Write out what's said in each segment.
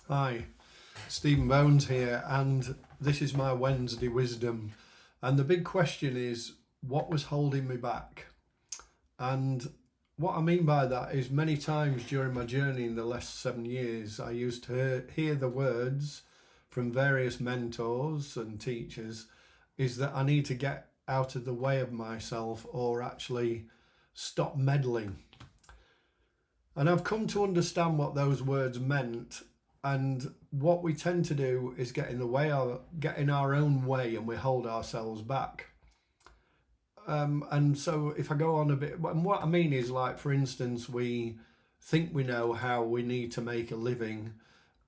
Hi, Stephen Bones here, and this is my Wednesday wisdom. And the big question is, what was holding me back? And what I mean by that is, many times during my journey in the last 7 years, I used to hear the words from various mentors and teachers is that I need to get out of the way of myself or actually stop meddling. And I've come to understand what those words meant. And what we tend to do is get in our own way, and we hold ourselves back. And so, if I go on a bit, and what I mean is, like, for instance, we think we know how we need to make a living,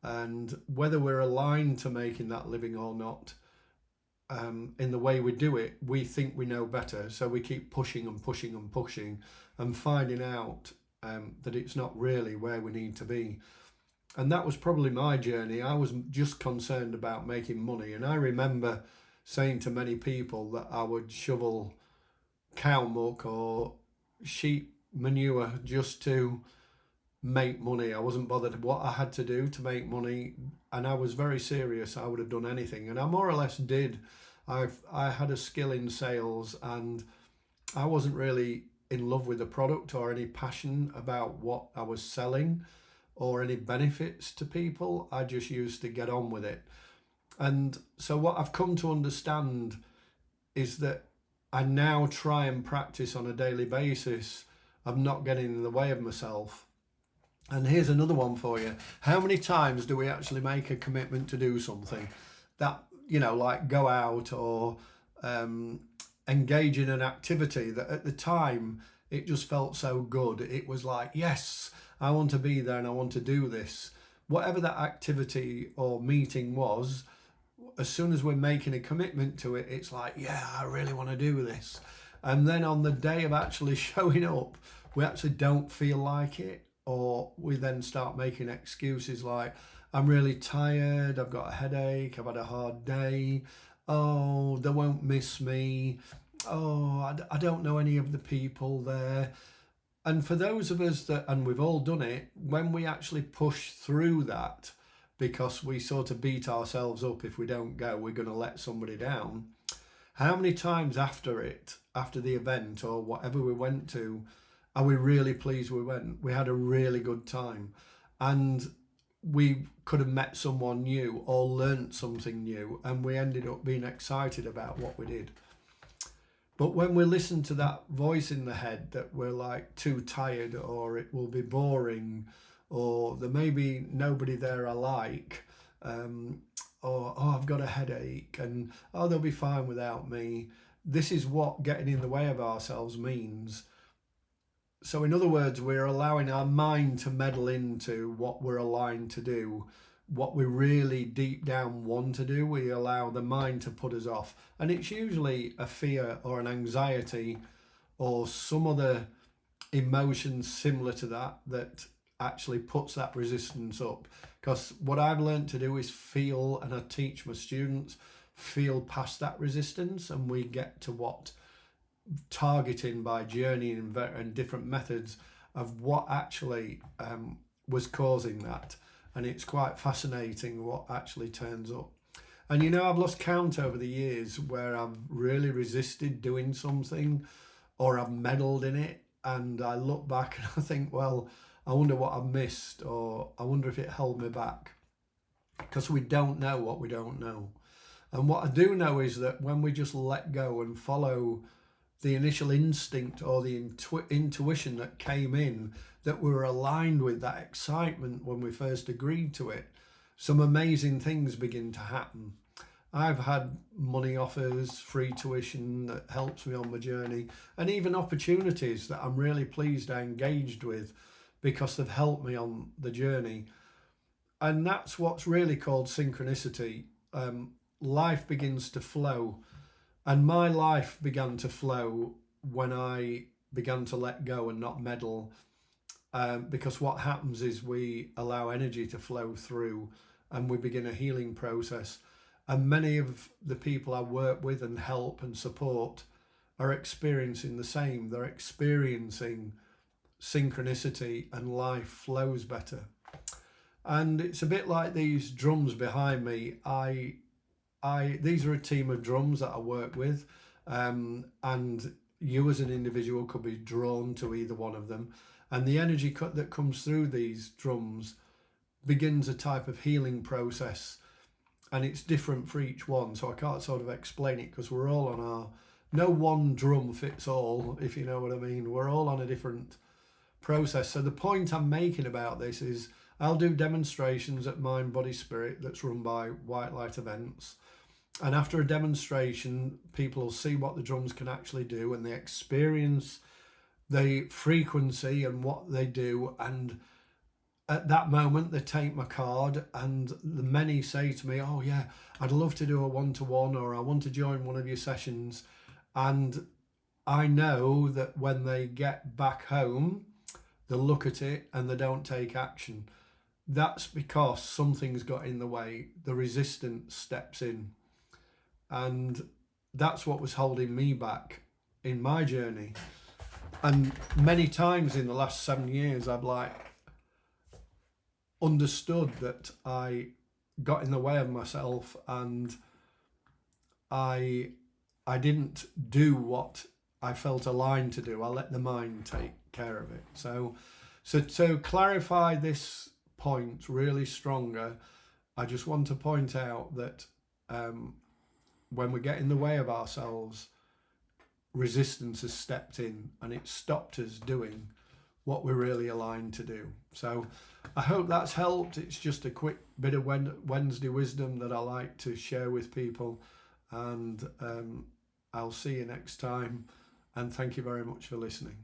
and whether we're aligned to making that living or not, in the way we do it, we think we know better. So we keep pushing and pushing and pushing and finding out that it's not really where we need to be. And that was probably my journey. I was just concerned about making money. And I remember saying to many people that I would shovel cow muck or sheep manure just to make money. I wasn't bothered what I had to do to make money, and I was very serious. I would have done anything, and I more or less did. I had a skill in sales, and I wasn't really in love with the product or any passion about what I was selling or any benefits to people. I just used to get on with it. And so what I've come to understand is that I now try and practice on a daily basis of not getting in the way of myself. And here's another one for you. How many times do we actually make a commitment to do something that, like go out or um, engage in an activity that at the time it just felt so good? It was like, yes, I want to be there and I want to do this. Whatever that activity or meeting was, as soon as we're making a commitment to it, it's like, yeah, I really want to do this. And then on the day of actually showing up, we actually don't feel like it, or we then start making excuses like, I'm really tired, I've got a headache, I've had a hard day, oh, they won't miss me, oh, I don't know any of the people there. And for those of us that, and we've all done it, when we actually push through that, because we sort of beat ourselves up if we don't go, we're going to let somebody down. How many times after it, after the event or whatever we went to, are we really pleased we went? We had a really good time. And we could have met someone new or learnt something new, and we ended up being excited about what we did. But when we listen to that voice in the head that we're like too tired, or it will be boring, or there may be nobody there I like, um, or oh, I've got a headache, and oh, they'll be fine without me. This is what getting in the way of ourselves means. So, in other words, we're allowing our mind to meddle into what we're aligned to do, what we really deep down want to do. We allow the mind to put us off. And it's usually a fear or an anxiety or some other emotion similar to that that actually puts that resistance up. Because what I've learned to do is feel, and I teach my students, feel past that resistance, and we get to what targeting by journeying and different methods of what actually was causing that. And it's quite fascinating what actually turns up. And I've lost count over the years where I've really resisted doing something or I've meddled in it. And I look back and I think, well, I wonder what I've missed, or I wonder if it held me back. Because we don't know what we don't know. And what I do know is that when we just let go and follow the initial instinct or the intuition that came in, that we were aligned with that excitement when we first agreed to it, some amazing things begin to happen. I've had money offers, free tuition that helps me on my journey, and even opportunities that I'm really pleased I engaged with because they've helped me on the journey. And that's what's really called synchronicity. Life begins to flow, and my life began to flow when I began to let go and not meddle. Because what happens is we allow energy to flow through and we begin a healing process. And many of the people I work with and help and support are experiencing the same. They're experiencing synchronicity and life flows better. And it's a bit like these drums behind me. These are a team of drums that I work with, and you as an individual could be drawn to either one of them. And the energy cut that comes through these drums begins a type of healing process, and it's different for each one. So I can't sort of explain it because we're all on our, no one drum fits all, if you know what I mean. We're all on a different process. So the point I'm making about this is I'll do demonstrations at Mind Body Spirit that's run by White Light Events. And after a demonstration, people will see what the drums can actually do, and they experience the frequency and what they do. And at that moment, they take my card, and the many say to me, "Oh yeah, I'd love to do a one-to-one, or I want to join one of your sessions." And I know that when they get back home, they look at it and they don't take action. That's because something's got in the way. The resistance steps in. And that's what was holding me back in my journey. And many times in the last 7 years, I've understood that I got in the way of myself, and I didn't do what I felt aligned to do. I let the mind take care of it. So to clarify this point really stronger, I just want to point out that when we get in the way of ourselves, resistance has stepped in and it stopped us doing what we're really aligned to do. So I hope that's helped. It's just a quick bit of Wednesday wisdom that I like to share with people, and I'll see you next time, and thank you very much for listening.